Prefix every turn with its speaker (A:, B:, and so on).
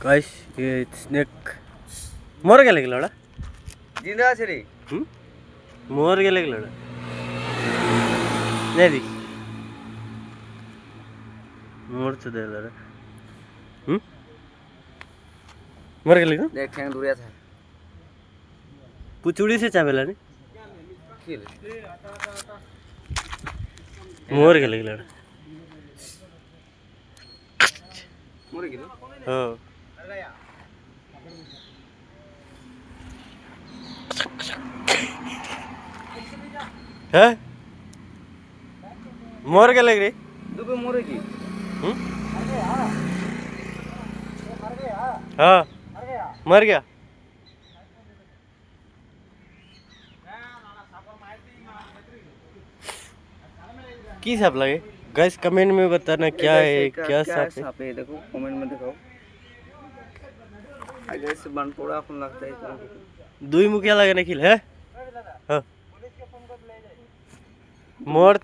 A: guys ये snake मर गेले की लड़ा
B: जिंदा আছে রে
A: मर गेले की लड़ा नहीं दी मर चुदे लड़ा मर गेले ना
B: দেখ ঠ্যাং দূরে আছে
A: पुचुड़ी से चावेला नहीं
B: কি রে
A: मर गेले की लड़ा
B: মরে গেল
A: हाँ है मर गेले रे
B: দুবে মরে কি
A: हाँ मर गया की साप लगे गाइस कमेंट में बताना क्या है क्या साप है
B: साप है देखो कमेंट में दिखाओ आगे से बन पड़ा अपन लगता है
A: दुई मुखिया लगे निखिल है हाँ मोर